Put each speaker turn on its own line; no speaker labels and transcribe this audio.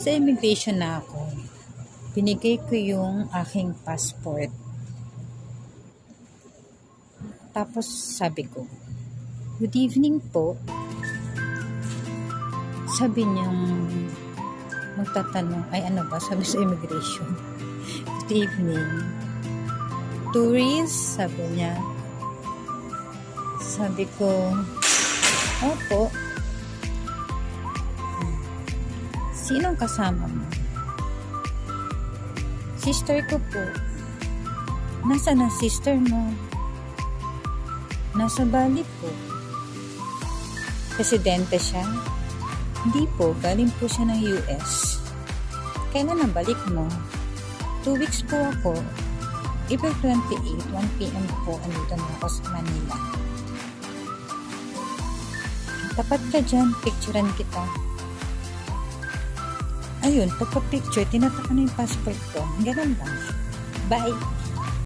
Sa immigration na ako. Binigay ko yung aking passport. Tapos sabi ko, "Good evening po." Sabi niyang magtatanong, ay ano ba? Sabi sa immigration, "Good evening. Tourist?" Sabi niya. Sabi ko, "Opo." "Sinong kasama mo?" "Sister ko po." "Nasaan ang sister mo?" "Nasa Bali po." "Presidente siya?" "Hindi po, galing po siya ng US." "Kailan ang balik mo?" 2 weeks po ako. April 28, 1 p.m. po, andito na ako sa Manila. "Tapat ka dyan, picturean kita." Ayun, pagka-picture, tinataka na yung passport ko. Ganun lang. Bye!